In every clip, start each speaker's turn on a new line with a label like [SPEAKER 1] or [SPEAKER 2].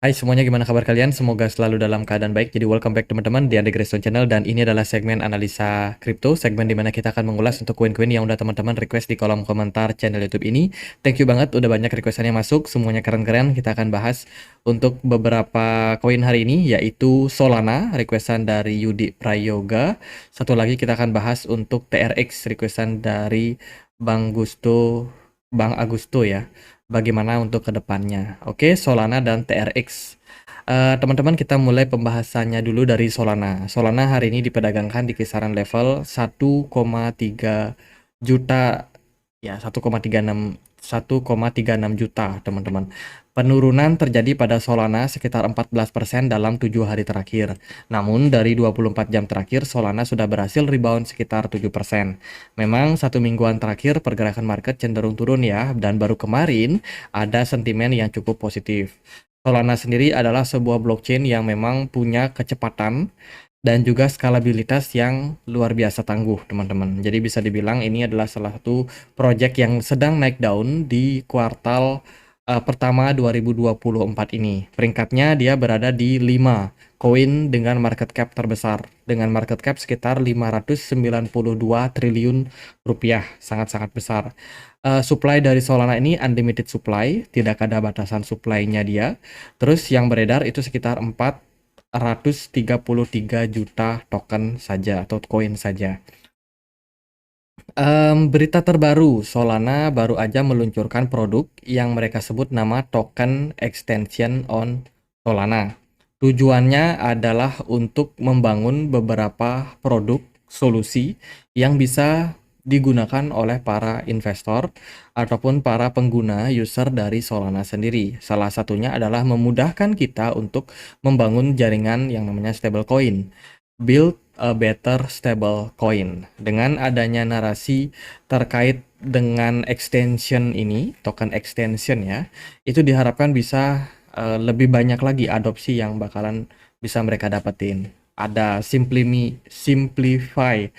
[SPEAKER 1] Hai semuanya, gimana kabar kalian? Semoga selalu dalam keadaan baik. Jadi welcome back teman-teman di Andre Grayson Channel, dan ini adalah segmen analisa kripto, segmen dimana kita akan mengulas untuk koin-koin yang udah teman-teman request di kolom komentar channel YouTube ini. Thank you banget, udah banyak requestannya masuk, semuanya keren-keren. Kita akan bahas untuk beberapa koin hari ini, yaitu Solana, requestan dari Yudi Prayoga. Satu lagi kita akan bahas untuk TRX, requestan dari Bang Agusto ya. Bagaimana untuk kedepannya? Oke, Solana dan TRX. Teman-teman, kita mulai pembahasannya dulu dari Solana. Solana hari ini diperdagangkan di kisaran level 1,3 juta, ya 1,36 juta, teman-teman. Penurunan terjadi pada Solana sekitar 14% dalam 7 hari terakhir. Namun dari 24 jam terakhir Solana sudah berhasil rebound sekitar 7%. Memang satu mingguan terakhir pergerakan market cenderung turun ya, dan baru kemarin ada sentimen yang cukup positif. Solana sendiri adalah sebuah blockchain yang memang punya kecepatan dan juga skalabilitas yang luar biasa tangguh, teman-teman. Jadi bisa dibilang ini adalah salah satu project yang sedang naik daun di kuartal pertama 2024 ini. Peringkatnya dia berada di 5 koin dengan market cap terbesar, dengan market cap sekitar 592 triliun rupiah, sangat-sangat besar. Supply dari Solana ini unlimited supply, tidak ada batasan supply-nya dia. Terus yang beredar itu sekitar 433 juta token saja atau koin saja. Berita terbaru, Solana baru aja meluncurkan produk yang mereka sebut nama token extension on Solana. Tujuannya adalah untuk membangun beberapa produk solusi yang bisa digunakan oleh para investor ataupun para pengguna user dari Solana sendiri. Salah satunya adalah memudahkan kita untuk membangun jaringan yang namanya stablecoin. Build a better stable coin. Dengan adanya narasi terkait dengan extension ini, token extension ya, itu diharapkan bisa lebih banyak lagi adopsi yang bakalan bisa mereka dapetin. Ada simplify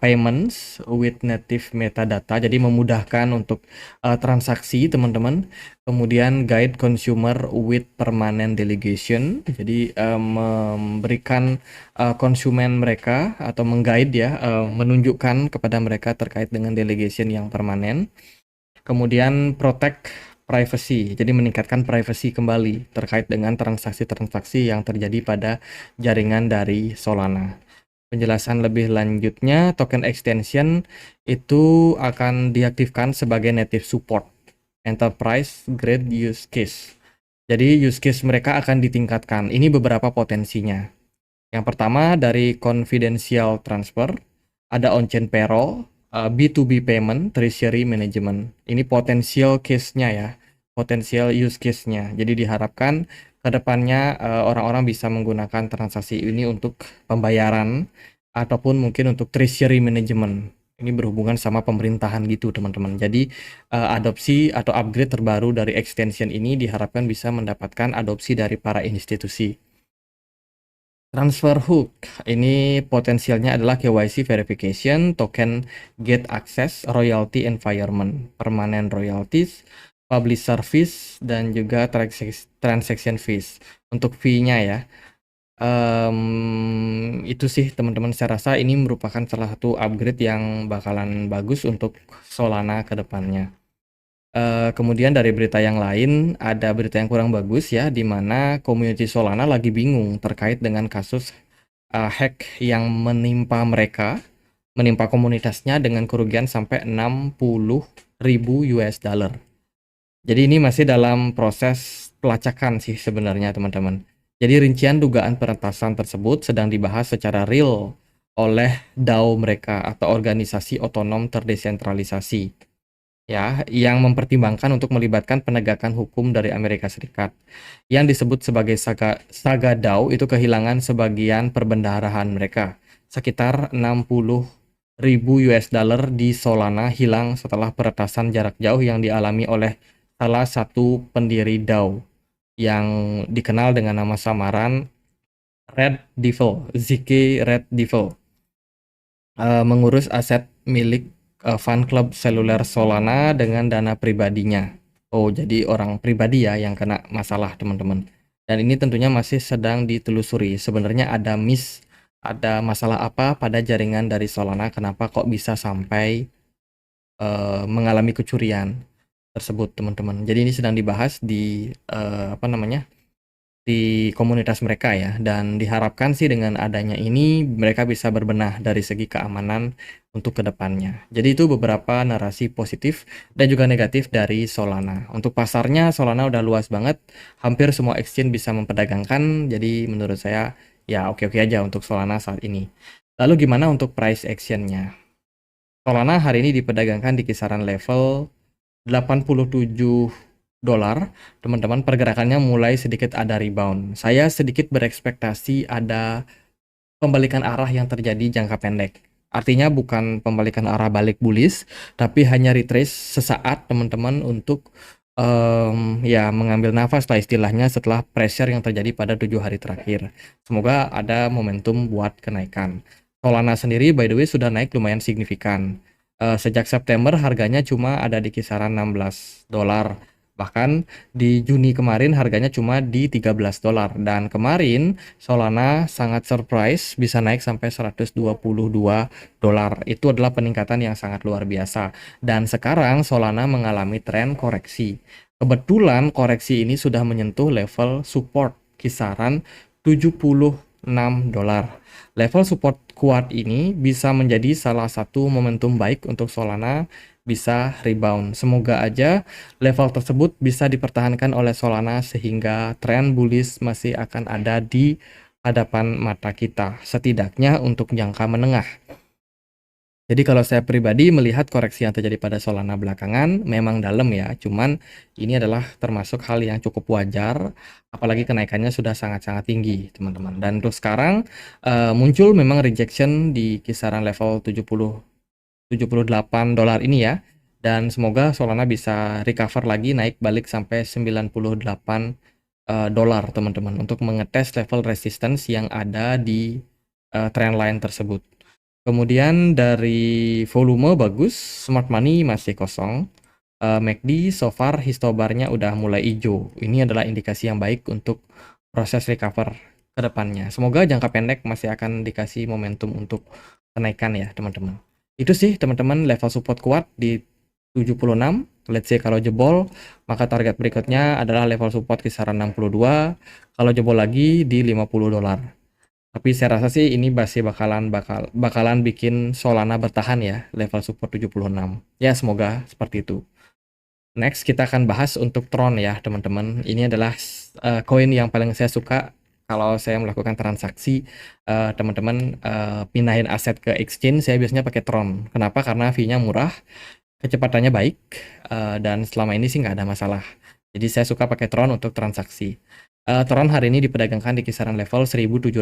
[SPEAKER 1] payments with native metadata, jadi memudahkan untuk transaksi, teman-teman. Kemudian guide consumer with permanent delegation, jadi memberikan konsumen mereka atau mengguide ya, menunjukkan kepada mereka terkait dengan delegation yang permanen. Kemudian protect privacy, jadi meningkatkan privacy kembali terkait dengan transaksi-transaksi yang terjadi pada jaringan dari Solana. Penjelasan lebih lanjutnya, token extension itu akan diaktifkan sebagai native support enterprise grade use case. Jadi use case mereka akan ditingkatkan. Ini beberapa potensinya. Yang pertama dari confidential transfer, ada on-chain payroll, B2B payment, treasury management. Ini potensial case-nya ya, potensial use case-nya. Jadi diharapkan kedepannya orang-orang bisa menggunakan transaksi ini untuk pembayaran ataupun mungkin untuk treasury management. Ini berhubungan sama pemerintahan gitu, teman-teman. Jadi adopsi atau upgrade terbaru dari extension ini diharapkan bisa mendapatkan adopsi dari para institusi. Transfer hook, ini potensialnya adalah KYC verification, token get access, royalty environment, permanent royalties, publisher fees, dan juga transaction fees. Untuk fee-nya ya, itu sih teman-teman, saya rasa ini merupakan salah satu upgrade yang bakalan bagus untuk Solana ke depannya. Kemudian dari berita yang lain, ada berita yang kurang bagus ya, di mana community Solana lagi bingung terkait dengan kasus hack yang menimpa mereka, menimpa komunitasnya dengan kerugian sampai 60.000 US dollar. Jadi ini masih dalam proses pelacakan sih sebenarnya, teman-teman. Jadi rincian dugaan peretasan tersebut sedang dibahas secara real oleh DAO mereka atau organisasi otonom terdesentralisasi ya, yang mempertimbangkan untuk melibatkan penegakan hukum dari Amerika Serikat. Yang disebut sebagai Saga DAO itu kehilangan sebagian perbendaharahan mereka. Sekitar 60.000 US dollar di Solana hilang setelah peretasan jarak jauh yang dialami oleh salah satu pendiri DAO yang dikenal dengan nama samaran Red Devil, ZK Red Devil. Mengurus aset milik fan club seluler Solana dengan dana pribadinya. Oh, jadi orang pribadi ya yang kena masalah, teman-teman. Dan ini tentunya masih sedang ditelusuri. Sebenarnya ada masalah apa pada jaringan dari Solana, kenapa kok bisa sampai mengalami kecurian tersebut, teman-teman. Jadi ini sedang dibahas di apa namanya? Di komunitas mereka ya, dan diharapkan sih dengan adanya ini mereka bisa berbenah dari segi keamanan untuk kedepannya. Jadi itu beberapa narasi positif dan juga negatif dari Solana. Untuk pasarnya Solana udah luas banget, hampir semua exchange bisa memperdagangkan. Jadi menurut saya ya oke-oke aja untuk Solana saat ini. Lalu gimana untuk price actionnya? Solana hari ini diperdagangkan di kisaran level 87 dolar, teman-teman. Pergerakannya mulai sedikit ada rebound. Saya sedikit berekspektasi ada pembalikan arah yang terjadi jangka pendek. Artinya bukan pembalikan arah balik bullish, tapi hanya retrace sesaat, teman-teman, untuk ya mengambil nafas lah istilahnya setelah pressure yang terjadi pada 7 hari terakhir. Semoga ada momentum buat kenaikan. Solana sendiri by the way sudah naik lumayan signifikan. Sejak September harganya cuma ada di kisaran 16 dolar. Bahkan di Juni kemarin harganya cuma di 13 dolar. Dan kemarin Solana sangat surprise bisa naik sampai 122 dolar. Itu adalah peningkatan yang sangat luar biasa. Dan sekarang Solana mengalami tren koreksi. Kebetulan koreksi ini sudah menyentuh level support kisaran 76 dolar. Level support kuat ini bisa menjadi salah satu momentum baik untuk Solana bisa rebound. Semoga aja level tersebut bisa dipertahankan oleh Solana sehingga tren bullish masih akan ada di hadapan mata kita, setidaknya untuk jangka menengah. Jadi kalau saya pribadi melihat koreksi yang terjadi pada Solana belakangan memang dalam ya, cuman ini adalah termasuk hal yang cukup wajar, apalagi kenaikannya sudah sangat-sangat tinggi, teman-teman. Dan untuk sekarang muncul memang rejection di kisaran level 78 dolar ini ya. Dan semoga Solana bisa recover lagi, naik balik sampai 98 dolar, teman-teman, untuk mengetes level resistance yang ada di trendline tersebut. Kemudian dari volume bagus, smart money masih kosong. MACD so far histobarnya udah mulai hijau. Ini adalah indikasi yang baik untuk proses recover ke depannya. Semoga jangka pendek masih akan dikasih momentum untuk kenaikan ya, teman-teman. Itu sih, teman-teman, level support kuat di 76. Let's say kalau jebol, maka target berikutnya adalah level support kisaran 62. Kalau jebol lagi di 50 dolar. Tapi saya rasa sih ini masih bakalan bikin Solana bertahan ya, level support 76. Ya, semoga seperti itu. Next kita akan bahas untuk Tron ya, teman-teman. Ini adalah koin yang paling saya suka kalau saya melakukan transaksi, teman-teman, pindahin aset ke exchange, saya biasanya pakai Tron. Kenapa? Karena fee-nya murah, kecepatannya baik, dan selama ini sih nggak ada masalah. Jadi saya suka pakai Tron untuk transaksi. Tron hari ini diperdagangkan di kisaran level 1.700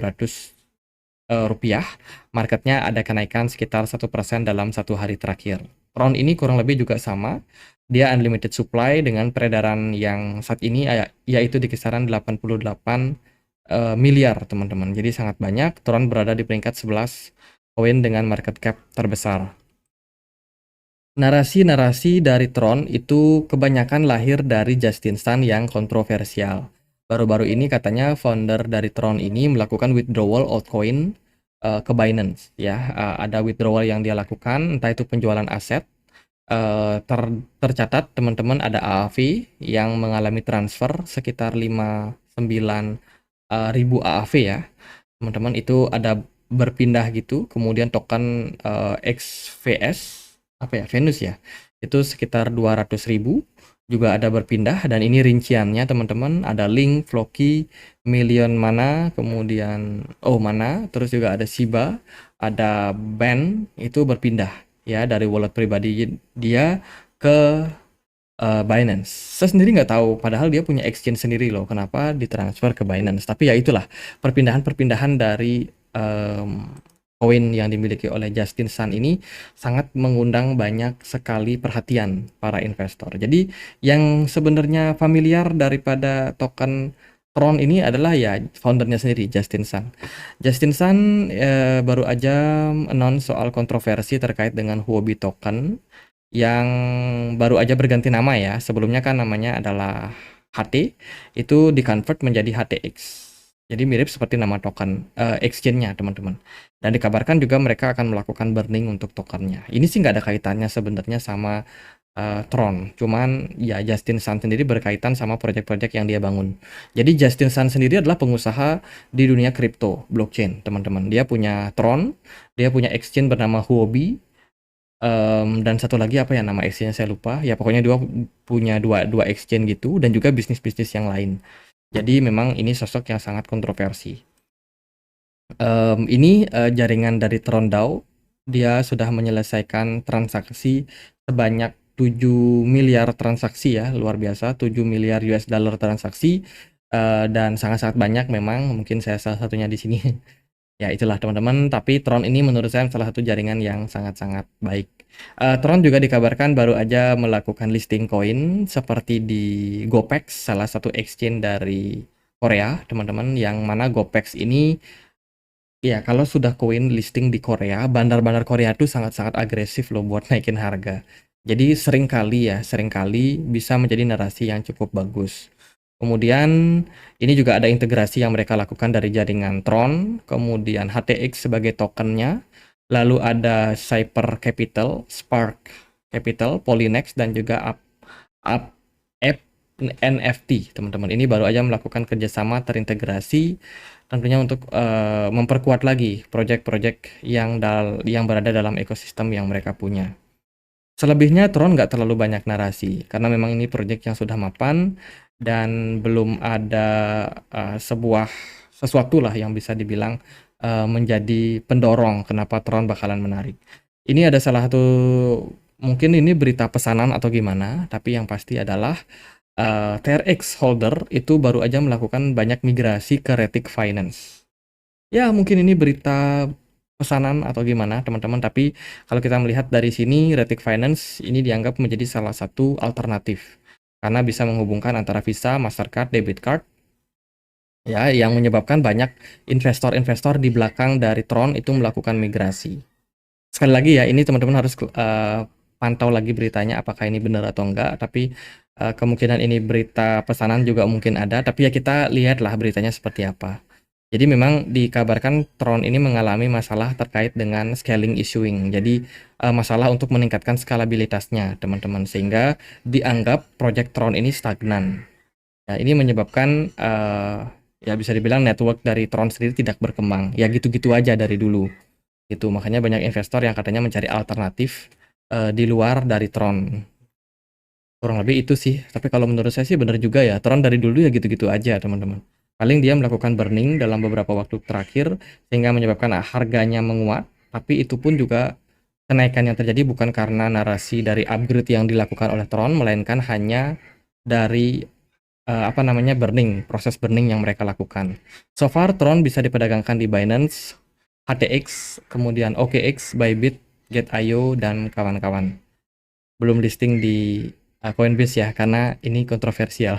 [SPEAKER 1] rupiah. Marketnya ada kenaikan sekitar 1% dalam 1 hari terakhir. Tron ini kurang lebih juga sama. Dia unlimited supply dengan peredaran yang saat ini yaitu di kisaran 88 miliar, teman-teman. Jadi sangat banyak. Tron berada di peringkat 11 koin dengan market cap terbesar. Narasi-narasi dari Tron itu kebanyakan lahir dari Justin Sun yang kontroversial. Baru-baru ini katanya founder dari Tron ini melakukan withdrawal altcoin ke Binance ya. Ada withdrawal yang dia lakukan, entah itu penjualan aset. Tercatat teman-teman ada AAV yang mengalami transfer sekitar 59 ribu AAV ya. Teman-teman, itu ada berpindah gitu, kemudian token XVS apa ya, Venus ya, itu sekitar 200.000 juga ada berpindah. Dan ini rinciannya, teman-teman, ada Link, Floki, Million Mana, kemudian Mana, terus juga ada Shiba, ada Ben, itu berpindah ya dari wallet pribadi dia ke Binance. Saya sendiri nggak tahu, padahal dia punya exchange sendiri loh, kenapa ditransfer ke Binance. Tapi ya itulah, perpindahan-perpindahan dari koin yang dimiliki oleh Justin Sun ini sangat mengundang banyak sekali perhatian para investor. Jadi yang sebenarnya familiar daripada token Tron ini adalah ya foundernya sendiri, Justin Sun. Justin Sun baru aja announce soal kontroversi terkait dengan Huobi token. yang baru aja berganti nama ya. Sebelumnya kan namanya adalah HT, itu di-convert menjadi HTX. Jadi mirip seperti nama token exchange-nya, teman-teman. Dan dikabarkan juga mereka akan melakukan burning untuk tokennya. Ini sih nggak ada kaitannya sebenarnya sama Tron. Cuman ya Justin Sun sendiri berkaitan sama proyek-proyek yang dia bangun. Jadi Justin Sun sendiri adalah pengusaha di dunia kripto, blockchain, teman-teman. Dia punya Tron, dia punya exchange bernama Huobi, dan satu lagi apa ya nama exchange saya lupa. Ya pokoknya dua punya dua exchange gitu dan juga bisnis-bisnis yang lain. Jadi memang ini sosok yang sangat kontroversi. Ini jaringan dari Trondau, dia sudah menyelesaikan transaksi sebanyak 7 miliar transaksi ya, luar biasa, 7 miliar US dollar transaksi, dan sangat-sangat banyak memang, mungkin saya salah satunya di sini. Ya itulah teman-teman, tapi Tron ini menurut saya salah satu jaringan yang sangat-sangat baik. Tron juga dikabarkan baru aja melakukan listing koin seperti di Gopex, salah satu exchange dari Korea, teman-teman, yang mana Gopex ini ya kalau sudah koin listing di Korea, bandar-bandar Korea tuh sangat-sangat agresif loh buat naikin harga. Jadi seringkali bisa menjadi narasi yang cukup bagus. Kemudian ini juga ada integrasi yang mereka lakukan dari jaringan Tron, kemudian HTX sebagai tokennya, lalu ada Cyper Capital, Spark Capital, Polynex, dan juga Up App NFT, teman-teman. Ini baru aja melakukan kerjasama terintegrasi tentunya untuk memperkuat lagi proyek-proyek yang berada dalam ekosistem yang mereka punya. Selebihnya Tron nggak terlalu banyak narasi karena memang ini proyek yang sudah mapan dan belum ada sesuatu lah yang bisa dibilang menjadi pendorong kenapa Tron bakalan menarik. Ini ada salah satu, mungkin ini berita pesanan atau gimana, tapi yang pasti adalah TRX holder itu baru aja melakukan banyak migrasi ke Retic Finance. Ya, mungkin ini berita pesanan atau gimana, teman-teman, tapi kalau kita melihat dari sini, Retic Finance ini dianggap menjadi salah satu alternatif karena bisa menghubungkan antara Visa, Mastercard, debit card, ya, yang menyebabkan banyak investor-investor di belakang dari Tron itu melakukan migrasi. Sekali lagi ya, ini teman-teman harus pantau lagi beritanya apakah ini benar atau enggak, tapi kemungkinan ini berita pesanan juga mungkin ada, tapi ya kita lihatlah beritanya seperti apa. Jadi memang dikabarkan Tron ini mengalami masalah terkait dengan scaling issuing. Jadi masalah untuk meningkatkan skalabilitasnya, teman-teman, sehingga dianggap project Tron ini stagnan. Ya, ini menyebabkan ya bisa dibilang network dari Tron sendiri tidak berkembang. Ya gitu-gitu aja dari dulu. Itu makanya banyak investor yang katanya mencari alternatif di luar dari Tron. Kurang lebih itu sih. Tapi kalau menurut saya sih benar juga ya. Tron dari dulu ya gitu-gitu aja, teman-teman. Paling dia melakukan burning dalam beberapa waktu terakhir sehingga menyebabkan harganya menguat. Tapi itu pun juga kenaikan yang terjadi bukan karena narasi dari upgrade yang dilakukan oleh Tron, melainkan hanya dari apa namanya burning, proses burning yang mereka lakukan. So far Tron bisa diperdagangkan di Binance, HTX, kemudian OKX, Bybit, Get.io, dan kawan-kawan. Belum listing di Coinbase ya, karena ini kontroversial.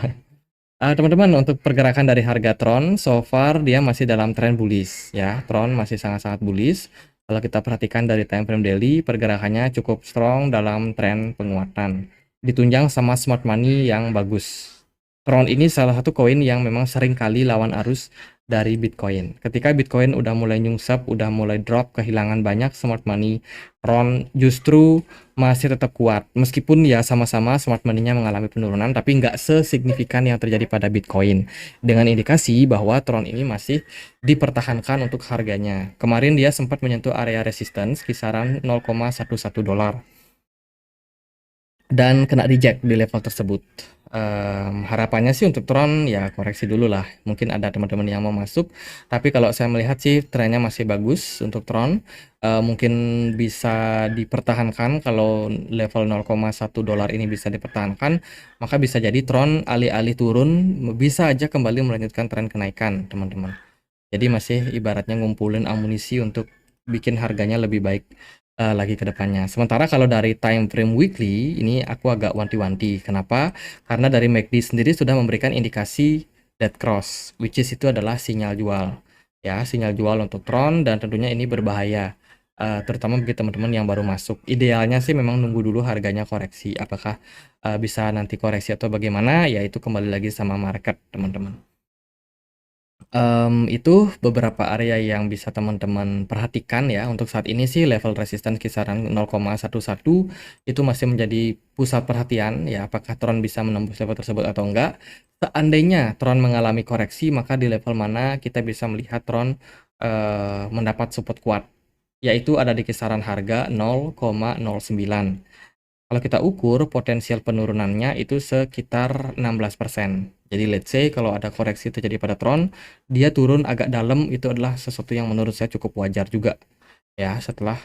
[SPEAKER 1] Teman-teman, untuk pergerakan dari harga Tron, so far dia masih dalam tren bullish ya. Tron masih sangat-sangat bullish. Kalau kita perhatikan dari time frame daily, pergerakannya cukup strong dalam tren penguatan. Ditunjang sama smart money yang bagus. Tron ini salah satu koin yang memang sering kali lawan arus dari Bitcoin. Ketika Bitcoin udah mulai nyungsep, udah mulai drop, kehilangan banyak smart money, Tron justru masih tetap kuat. Meskipun ya sama-sama smart money-nya mengalami penurunan, tapi nggak sesignifikan yang terjadi pada Bitcoin. Dengan indikasi bahwa Tron ini masih dipertahankan untuk harganya. Kemarin dia sempat menyentuh area resistance kisaran 0,11 dolar. Dan kena reject di level tersebut. Harapannya sih untuk Tron ya koreksi dulu lah. Mungkin ada teman-teman yang mau masuk, tapi kalau saya melihat sih trennya masih bagus untuk Tron. Mungkin bisa dipertahankan kalau level 0,1 dolar ini bisa dipertahankan, maka bisa jadi Tron alih-alih turun bisa aja kembali melanjutkan tren kenaikan, teman-teman. Jadi masih ibaratnya ngumpulin amunisi untuk bikin harganya lebih baik lagi ke depannya. Sementara kalau dari time frame weekly, ini aku agak wanti-wanti. Kenapa? Karena dari MACD sendiri sudah memberikan indikasi dead cross, which is itu adalah sinyal jual. Ya, sinyal jual untuk Tron dan tentunya ini berbahaya. terutama bagi teman-teman yang baru masuk. Idealnya sih memang nunggu dulu harganya koreksi. Apakah bisa nanti koreksi atau bagaimana? Ya itu kembali lagi sama market, teman-teman. Itu beberapa area yang bisa teman-teman perhatikan ya. Untuk saat ini sih level resistance kisaran 0,11 itu masih menjadi pusat perhatian ya. Apakah Tron bisa menembus level tersebut atau enggak? Seandainya Tron mengalami koreksi, maka di level mana kita bisa melihat Tron mendapat support kuat, yaitu ada di kisaran harga 0,09. Kalau kita ukur potensial penurunannya itu sekitar 16%. Jadi let's say kalau ada koreksi terjadi pada Tron, dia turun agak dalam, itu adalah sesuatu yang menurut saya cukup wajar juga. Ya, setelah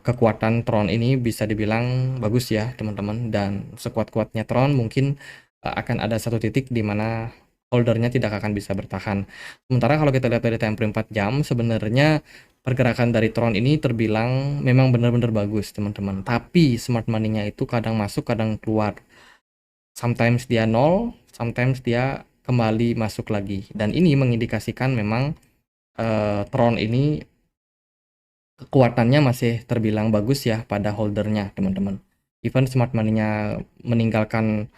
[SPEAKER 1] kekuatan Tron ini bisa dibilang bagus ya teman-teman, dan sekuat-kuatnya Tron mungkin akan ada satu titik di mana holdernya tidak akan bisa bertahan. Sementara kalau kita lihat dari time frame 4 jam, sebenarnya pergerakan dari Tron ini terbilang memang benar-benar bagus teman-teman, tapi smart money-nya itu kadang masuk kadang keluar, sometimes dia nol, sometimes dia kembali masuk lagi, dan ini mengindikasikan memang Tron ini kekuatannya masih terbilang bagus ya pada holdernya teman-teman. Even smart money-nya meninggalkan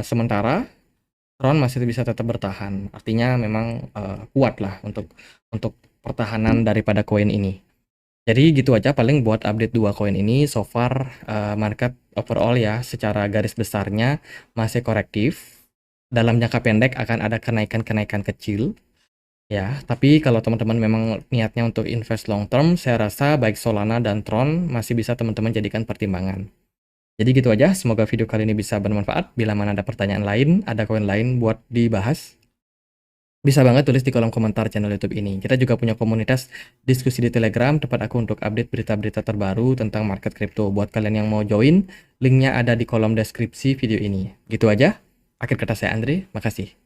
[SPEAKER 1] sementara, Tron masih bisa tetap bertahan, artinya memang kuat lah untuk pertahanan daripada koin ini. Jadi gitu aja paling buat update dua koin ini. So far market overall ya secara garis besarnya masih korektif. Dalam jangka pendek akan ada kenaikan-kenaikan kecil ya. Tapi kalau teman-teman memang niatnya untuk invest long term, saya rasa baik Solana dan Tron masih bisa teman-teman jadikan pertimbangan. Jadi gitu aja, semoga video kali ini bisa bermanfaat. Bila mana ada pertanyaan lain, ada koin lain buat dibahas, bisa banget tulis di kolom komentar channel YouTube ini. Kita juga punya komunitas diskusi di Telegram, tempat aku untuk update berita-berita terbaru tentang market crypto. Buat kalian yang mau join, linknya ada di kolom deskripsi video ini. Gitu aja. Akhir kata saya Andre, makasih.